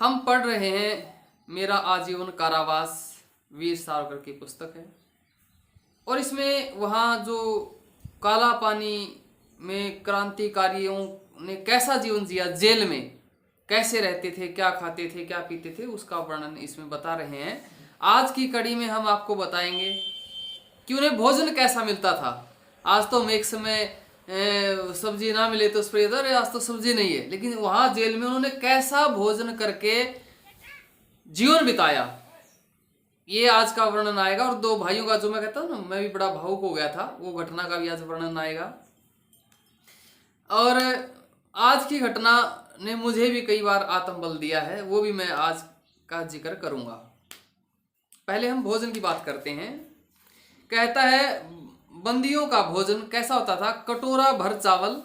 हम पढ़ रहे हैं मेरा आजीवन कारावास, वीर सावरकर की पुस्तक है। और इसमें वहाँ जो काला पानी में क्रांतिकारियों ने कैसा जीवन जिया, जेल में कैसे रहते थे, क्या खाते थे, क्या पीते थे, उसका वर्णन इसमें बता रहे हैं। आज की कड़ी में हम आपको बताएंगे कि उन्हें भोजन कैसा मिलता था। आज तो हम एक समय सब्जी ना मिले तो उस पर इधर, आज तो सब्जी नहीं है, लेकिन वहाँ जेल में उन्होंने कैसा भोजन करके जीवन बिताया, ये आज का वर्णन आएगा। और दो भाइयों का, जो मैं कहता हूँ ना, मैं भी बड़ा भावुक हो गया था, वो घटना का भी आज वर्णन आएगा। और आज की घटना ने मुझे भी कई बार आत्मबल दिया है, वो भी मैं आज का जिक्र करूंगा। पहले हम भोजन की बात करते हैं। कहता है बंदियों का भोजन कैसा होता था, कटोरा भर चावल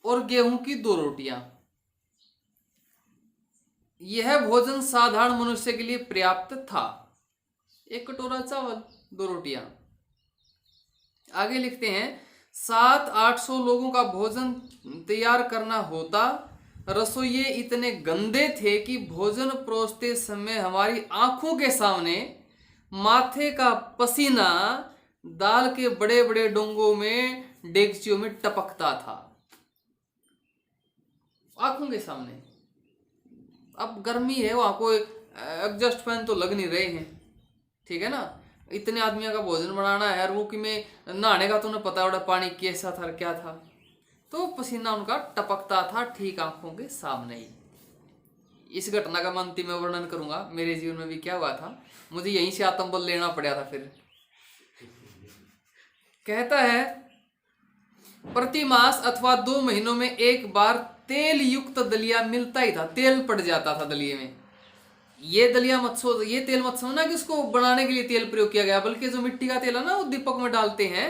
और गेहूं की 2 रोटियां। यह भोजन साधारण मनुष्य के लिए पर्याप्त था। 1 कटोरा चावल, 2 रोटियां। आगे लिखते हैं 700-800 लोगों का भोजन तैयार करना होता। रसोइये इतने गंदे थे कि भोजन परोसते समय हमारी आंखों के सामने माथे का पसीना दाल के बड़े बड़े डोंगों में, डेगचियों में टपकता था। आंखों के सामने। अब गर्मी है, वहां कोई एग्जॉस्ट फैन तो लग नहीं रहे हैं, ठीक है ना। इतने आदमियों का भोजन बनाना है, वो कि में नहाने का तो उन्हें पता है पानी कैसा था, क्या था, तो पसीना उनका टपकता था ठीक आंखों के सामने ही। इस घटना का मैं अंतिम में वर्णन करूंगा, मेरे जीवन में भी क्या हुआ था, मुझे यहीं से आत्मबल लेना पड़ा था। फिर कहता है प्रति मास अथवा 2 महीनों में एक बार तेल युक्त दलिया मिलता ही था। तेल पड़ जाता था दलिये में। ये दलिया मत सोच, ये तेल मत समझना कि उसको बनाने के लिए तेल प्रयोग किया गया, बल्कि जो मिट्टी का तेल है ना, वो दीपक में डालते हैं,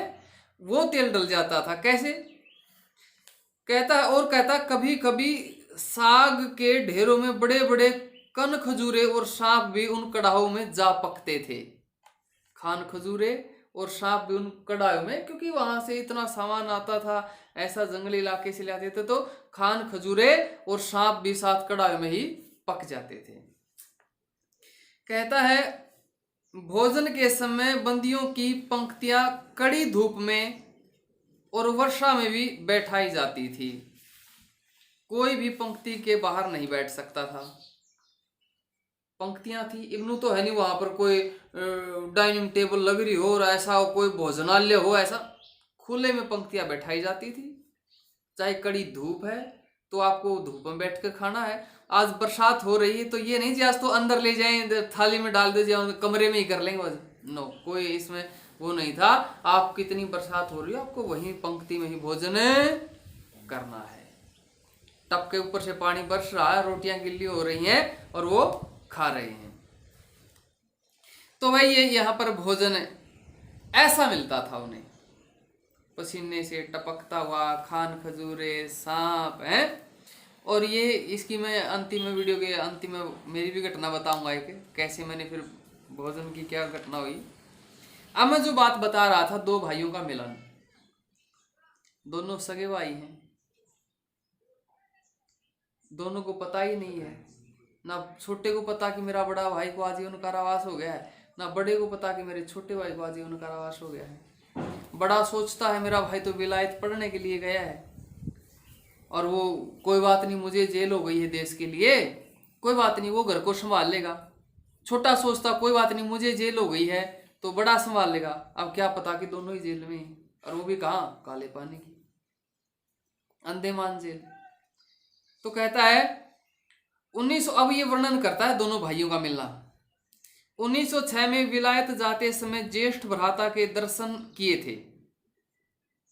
वो तेल डल जाता था। कैसे? कहता है, और कहता कभी कभी साग के ढेरों में बड़े बड़े कन खजूरे और सांप भी उन कड़ाहों में जा पकते थे। खान खजूरे और सांप भी उन कड़ाहों में, क्योंकि वहां से इतना सामान आता था, ऐसा जंगली इलाके से लाते थे, तो खान खजूरे और सांप भी साथ कड़ाहों में ही पक जाते थे। कहता है भोजन के समय बंदियों की पंक्तियां कड़ी धूप में और वर्षा में भी बैठाई जाती थी। कोई भी पंक्ति के बाहर नहीं बैठ सकता था। पंक्तियां थी, इग्नू तो है नहीं वहां पर कोई डाइनिंग टेबल लग रही हो और ऐसा हो, कोई भोजनालय हो, ऐसा खुले में पंक्तियां बैठाई जाती थी। चाहे कड़ी धूप है तो आपको धूप में बैठ कर खाना है। आज बरसात हो रही है तो ये नहीं जी आज तो अंदर ले जाएं, थाली में डाल दे, कमरे में ही कर लेंगे, नो, कोई इसमें वो नहीं था। आप कितनी बरसात हो रही है, आपको वहीं पंक्ति में ही भोजन करना है। टप के ऊपर से पानी बरस रहा है, रोटियां गिल्ली हो रही हैं और वो खा रहे हैं। तो भाई ये यहाँ पर भोजन ऐसा मिलता था उन्हें, पसीने से टपकता हुआ, खान खजूरे, सांप है। और ये इसकी मैं अंतिम में, वीडियो के अंतिम में मेरी भी घटना बताऊंगा एक, कैसे मैंने फिर भोजन की क्या घटना हुई। अब मैं जो बात बता रहा था, 2 भाइयों का मिलन, दोनों सगे भाई हैं, दोनों को पता ही नहीं है, ना छोटे को पता कि मेरा बड़ा भाई को आजीवन कारावास हो गया है, ना बड़े को पता कि मेरे छोटे भाई को आजीवन कारावास हो गया है। बड़ा सोचता है मेरा भाई तो विलायत पढ़ने के लिए गया है, और वो कोई बात नहीं, मुझे जेल हो गई है देश के लिए, कोई बात नहीं, वो घर को संभाल लेगा। छोटा सोचता कोई बात नहीं, मुझे जेल हो गई है तो बड़ा संभाल लेगा। अब क्या पता कि दोनों ही जेल में हैं, और वो भी कहाँ, काले पानी की अंदेमान जेल। तो कहता है 1900, अब ये वर्णन करता है दोनों भाइयों का मिलना। 1906 में विलायत जाते समय ज्येष्ठ भ्राता के दर्शन किए थे।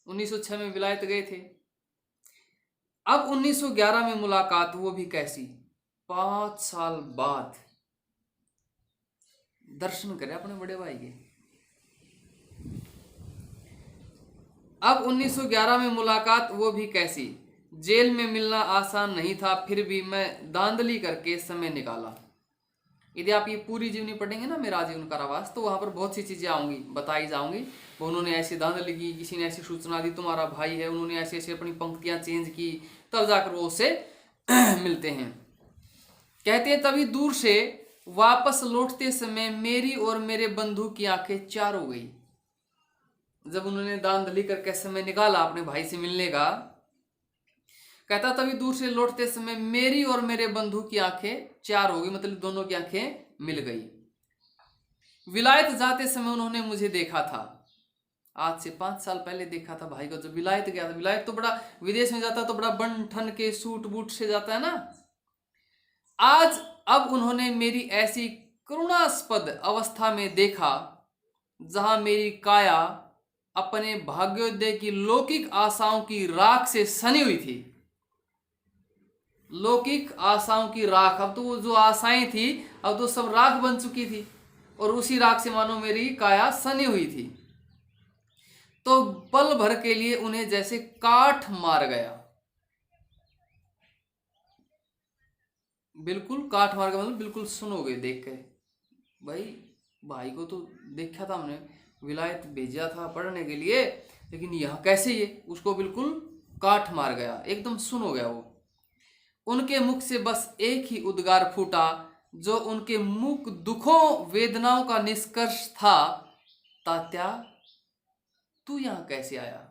1906 में विलायत गए थे। अब 1911 में मुलाकात, वो भी कैसी, 5 साल बाद दर्शन करे अपने बड़े भाई के। अब 1911 में मुलाकात, वो भी कैसी। जेल में मिलना आसान नहीं था, फिर भी मैं धांधली करके समय निकाला। यदि आप ये पूरी जीवनी पढ़ेंगे ना, मेरा आजीवन कारावास, तो वहां पर बहुत सी चीजें आऊंगी, बताई जाऊंगी। उन्होंने ऐसी धांधली की, किसी ने ऐसी सूचना दी तुम्हारा भाई है, उन्होंने ऐसे ऐसे अपनी पंक्तियां चेंज की, तब जाकर वो उससे मिलते हैं। कहते हैं तभी दूर से वापस लौटते समय मेरी और मेरे बंधु की आंखें चार हो गई। जब उन्होंने दान दली करके समय निकाला अपने भाई से मिलने का, कहता तभी दूर से लौटते समय मेरी और मेरे बंधु की आंखें चार हो गई, मतलब दोनों की आंखें मिल गई। विलायत जाते समय उन्होंने मुझे देखा था, आज से 5 साल पहले देखा था भाई को जब विलायत गया था। विलायत तो बड़ा, विदेश में जाता तो बड़ा बन ठन के सूट बूट से जाता है ना। आज अब उन्होंने मेरी ऐसी करुणास्पद अवस्था में देखा जहां मेरी काया अपने भाग्योदय की लौकिक आशाओं की राख से सनी हुई थी। लौकिक आशाओं की राख, अब तो वो जो आशाएं थी अब तो सब राख बन चुकी थी, और उसी राख से मानो मेरी काया सनी हुई थी। तो पल भर के लिए उन्हें जैसे काठ मार गया। बिल्कुल काठ मार गया मतलब बिल्कुल सुनोगे देख के। भाई को तो देखा था हमने, विलायत भेजा था पढ़ने के लिए, लेकिन यह कैसे ये उसको बिल्कुल काठ मार गया, एकदम सुन हो गया वो। उनके मुख से बस एक ही उद्गार फूटा जो उनके मुख दुखों वेदनाओं का निष्कर्ष था, तात्या तू यहां कैसे आया।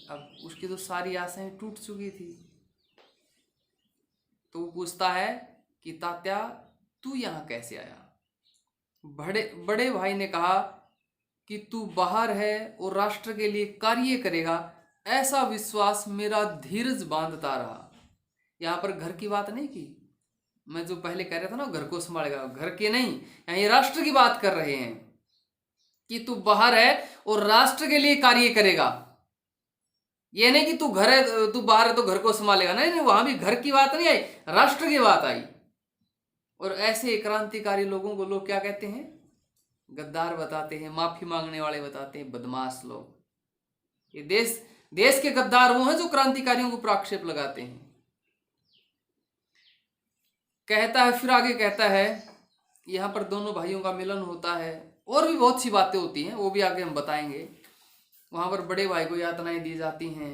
अब उसकी तो सारी आशाएं टूट चुकी थी, तो वो पूछता है कि तात्या तू यहां कैसे आया। बड़े भाई ने कहा कि तू बाहर है और राष्ट्र के लिए कार्य करेगा, ऐसा विश्वास मेरा धीरज बांधता रहा। यहाँ पर घर की बात नहीं की, मैं जो पहले कह रहा था ना घर को संभालेगा, घर के नहीं, यहाँ ये राष्ट्र की बात कर रहे हैं कि तू बाहर है और राष्ट्र के लिए कार्य करेगा। ये नहीं कि तू घर है, तू बाहर है तो घर को संभालेगा, नहीं, वहां भी घर की बात नहीं आई, राष्ट्र की बात आई। और ऐसे क्रांतिकारी लोगों को लोग क्या कहते हैं, गद्दार बताते हैं, माफी मांगने वाले बताते हैं, बदमाश लोग। ये देश के गद्दार वो हैं जो क्रांतिकारियों को प्राक्षेप लगाते हैं। कहता है, फिर आगे कहता है, यहाँ पर दोनों भाइयों का मिलन होता है, और भी बहुत सी बातें होती हैं, वो भी आगे हम बताएंगे। वहां पर बड़े भाई को यातनाएं दी जाती हैं,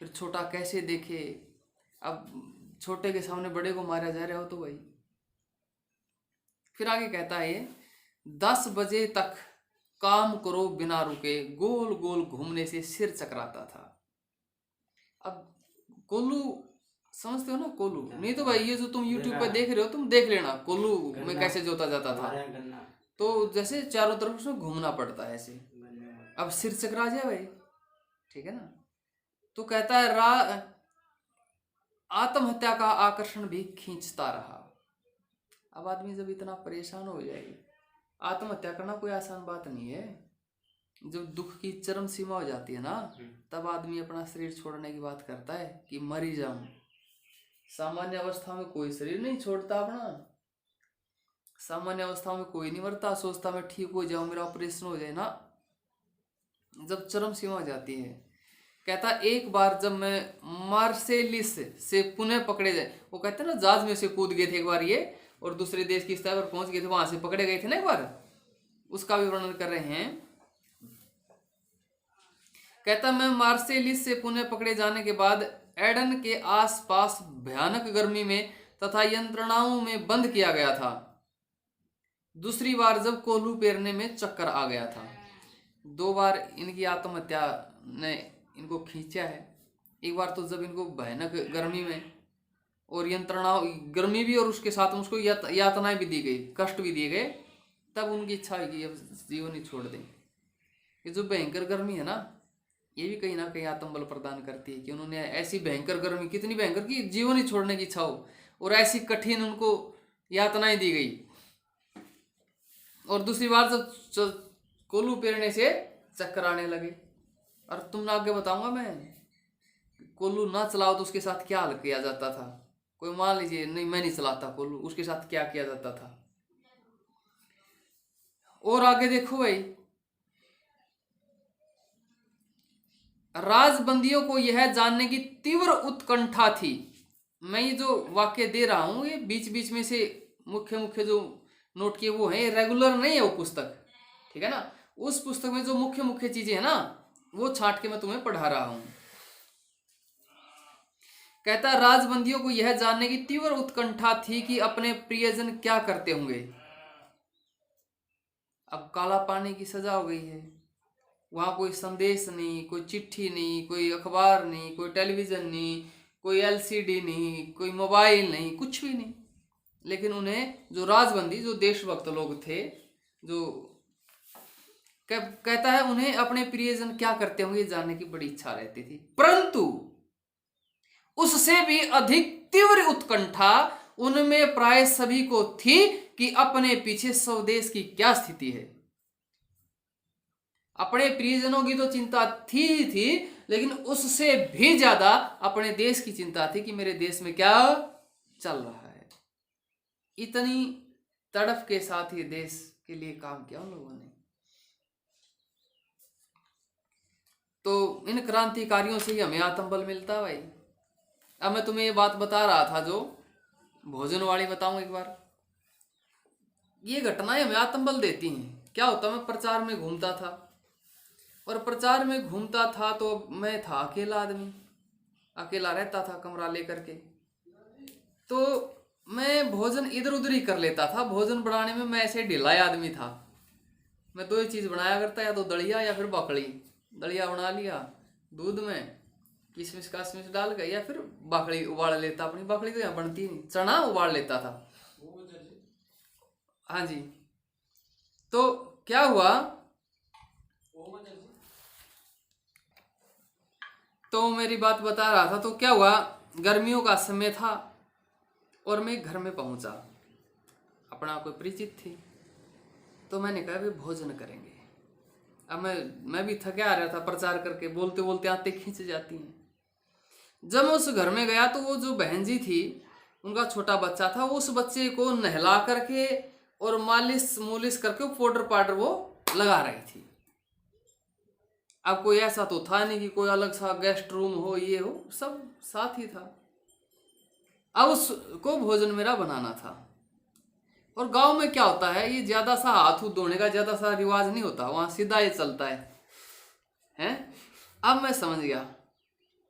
फिर छोटा कैसे देखे, अब छोटे के सामने बड़े को मारा जा रहा हो तो भाई। फिर आगे कहता है 10 बजे तक काम करो बिना रुके, गोल गोल घूमने से सिर चकराता था। अब कोल्लू समझते हो ना, कोल्लू नहीं तो भाई ये जो तुम YouTube पे देख रहे हो तुम देख लेना, कोल्लू में कैसे जोता जाता था। तो जैसे चारों तरफ से घूमना पड़ता है ऐसे, अब सिर चकरा जाए भाई, ठीक है ना। तो कहता है आत्महत्या का आकर्षण भी खींचता रहा। अब आदमी जब इतना परेशान हो जाए, आत्महत्या करना कोई आसान बात नहीं है। जब दुख की चरम सीमा हो जाती है ना, तब आदमी अपना शरीर छोड़ने की बात करता है कि मर ही जाऊं। सामान्य अवस्था में कोई शरीर नहीं छोड़ता अपना, सामान्य अवस्था में कोई नहीं मरता, सोचता मैं ठीक हो जाऊं, मेरा ऑपरेशन हो जाए ना। जब चरम सीमा हो जाती है, कहता एक बार जब मैं मार्सेलिस से पुनः पकड़े जाए, वो कहते हैं ना जहाज में से कूद गए थे एक बार ये, और दूसरे देश की सतह पर पहुंच गए थे, वहां से पकड़े गए थे ना एक बार, उसका भी वर्णन कर रहे हैं। कहता मैं मार्सेलिस से पुनः पकड़े जाने के बाद एडन के आसपास भयानक गर्मी में तथा यंत्रणाओं में बंद किया गया था। दूसरी बार जब कोल्हू पेरने में चक्कर आ गया था। 2 बार इनकी आत्महत्या ने इनको खींचा है। एक बार तो जब इनको भयानक गर्मी में और यंत्रणा गर्मी भी और उसके साथ उसको यातनाएं भी दी गई, कष्ट भी दिए गए, तब उनकी इच्छा हुई कि अब जीवन ही छोड़ दें। ये जो भयंकर गर्मी है ना, ये भी कहीं ना कहीं आत्मबल प्रदान करती है कि उन्होंने ऐसी भयंकर गर्मी, कितनी भयंकर कि जीवन ही छोड़ने की इच्छा हो, और ऐसी कठिन उनको यातनाएं दी गई। और दूसरी बार जब कोल्हू पेरने से चक्कर आने लगे। और तुम ना आगे बताऊंगा मैं, कोल्हू ना चलाओ तो उसके साथ क्या हाल किया जाता था। कोई मान लीजिए नहीं मैं नहीं चलाता कोल्हू, उसके साथ क्या किया जाता था। और आगे देखो भाई, राजबंदियों को यह जानने की तीव्र उत्कंठा थी। मैं ये जो वाक्य दे रहा हूं ये बीच बीच में से मुख्य मुख्य जो नोट किए वो है, रेगुलर नहीं है वो पुस्तक, ठीक है ना। उस पुस्तक में जो मुख्य मुख्य चीजें है ना, वो छांट के मैं तुम्हें पढ़ा रहा हूं। कहता है राजबंदियों को यह जानने की तीव्र उत्कंठा थी कि अपने प्रियजन क्या करते होंगे। अब काला पानी की सजा हो गई है, वहां कोई संदेश नहीं, कोई चिट्ठी नहीं, कोई अखबार नहीं, कोई टेलीविजन नहीं, कोई एलसीडी नहीं, कोई मोबाइल नहीं, कुछ भी नहीं। लेकिन उन्हें जो राजबंदी, जो देशभक्त लोग थे, जो कहता है उन्हें अपने प्रियजन क्या करते होंगे जानने की बड़ी इच्छा रहती थी, परंतु उससे भी अधिक तीव्र उत्कंठा उनमें प्राय सभी को थी कि अपने पीछे स्वदेश की क्या स्थिति है। अपने प्रियजनों की तो चिंता थी, लेकिन उससे भी ज्यादा अपने देश की चिंता थी कि मेरे देश में क्या चल रहा है। इतनी तड़फ के साथ ये देश के लिए काम किया उन लोगों ने। तो इन क्रांतिकारियों से ही हमें आत्मबल मिलता है भाई। अब मैं तुम्हें ये बात बता रहा था, जो भोजन वाली बताऊं एक बार। ये घटनाएं हमें आत्मबल देती हैं। क्या होता, मैं प्रचार में घूमता था, और प्रचार में घूमता था तो मैं था अकेला आदमी, अकेला रहता था कमरा लेकर के। तो मैं भोजन इधर उधर ही कर लेता था। भोजन बनाने में मैं ऐसे ढिलाई आदमी था। मैं दो ही चीज़ बनाया करता, या तो दलिया या फिर बाकड़ी। दलिया बना लिया दूध में किशमिश काशमिश डाल के, या फिर बाकड़ी उबाल लेता। अपनी बाकड़ी तो यहाँ बनती नहीं, चना उबाल लेता था। हाँ जी। तो क्या हुआ, तो मेरी बात बता रहा था। तो क्या हुआ, गर्मियों का समय था और मैं घर में पहुंचा, अपना कोई परिचित थी। तो मैंने कहा वे भोजन करेंगे। अब मैं भी थका आ रहा था, प्रचार करके बोलते बोलते आते खींच जाती हैं। जब मैं उस घर में गया तो वो जो बहन जी थी, उनका छोटा बच्चा था, वो उस बच्चे को नहला करके और मालिश मूलिश करके पाउडर पाउडर वो लगा रही थी। अब कोई ऐसा तो था नहीं कि कोई अलग सा गेस्ट रूम हो, ये हो, सब साथ ही था। अब उसको भोजन मेरा बनाना था। और गांव में क्या होता है, ये ज्यादा सा हाथ धोने का ज्यादा सा रिवाज नहीं होता, वहां सीधा ये चलता है हैं। अब मैं समझ गया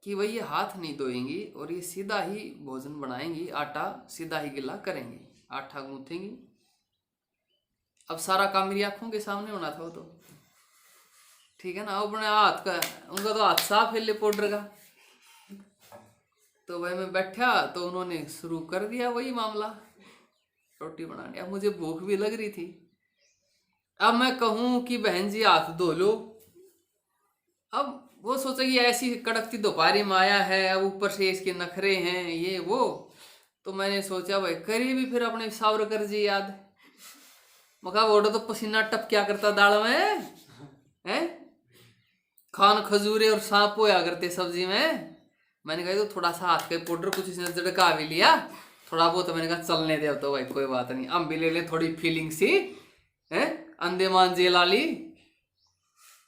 कि भाई ये हाथ नहीं धोएंगी और ये सीधा ही भोजन बनाएंगी, आटा सीधा ही गिला करेंगी, आटा गूंथेंगी। अब सारा काम मेरी आंखों के सामने होना था वो तो, ठीक है ना। अपने हाथ का, उनका तो हाथ साफ है ले पाउडर का। तो भाई मैं बैठा तो उन्होंने शुरू कर दिया वही मामला, रोटी बनाने। अब मुझे भूख भी लग रही थी। अब मैं कहूँ कि बहन जी हाथ धो लो, अब वो सोचेगी ऐसी कड़कती दोपहरी में आया है, अब ऊपर से इसके नखरे हैं ये वो। तो मैंने सोचा भाई करिए भी फिर अपने सावरकर जी याद। मका वोडो तो पसीना टप क्या करता दाल में है, खान खजूरे और सांप होया करते सब्जी में। मैंने कहा तो थोड़ा सा हाथ के पाउडर कुछ इसने झड़का भी लिया थोड़ा बहुत, तो मैंने कहा चलने दे तो भाई कोई बात नहीं, हम भी ले ले थोड़ी फीलिंग सी है, अंदेमान जेल वाली।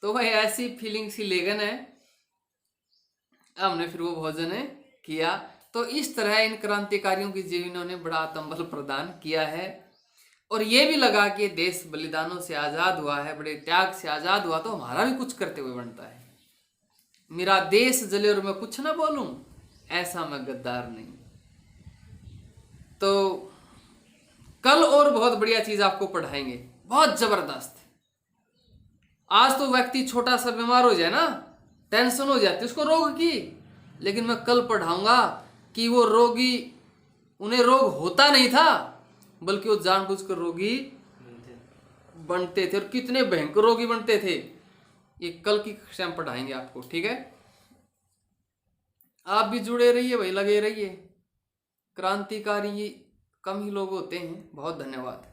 तो भाई ऐसी फीलिंग सी ले गए न, हमने फिर वो भोजन किया। तो इस तरह इन क्रांतिकारियों की जीवनों ने बड़ा आत्मबल प्रदान किया है। और ये भी लगा कि देश बलिदानों से आज़ाद हुआ है, बड़े त्याग से आज़ाद हुआ, तो हमारा भी कुछ करते हुए बनता है। मेरा देश जले और मैं कुछ ना बोलूं, ऐसा मैं गद्दार नहीं। तो कल और बहुत बढ़िया चीज आपको पढ़ाएंगे, बहुत जबरदस्त। आज तो व्यक्ति छोटा सा बीमार हो जाए ना, टेंशन हो जाती है उसको रोग की, लेकिन मैं कल पढ़ाऊंगा कि वो रोगी, उन्हें रोग होता नहीं था बल्कि वो जानबूझकर रोगी बनते थे, और कितने भयंकर रोगी बनते थे, ये कल की कक्षा में पढ़ाएंगे आपको, ठीक है। आप भी जुड़े रहिए भाई, लगे रहिए। क्रांतिकारी कम ही लोग होते हैं। बहुत धन्यवाद।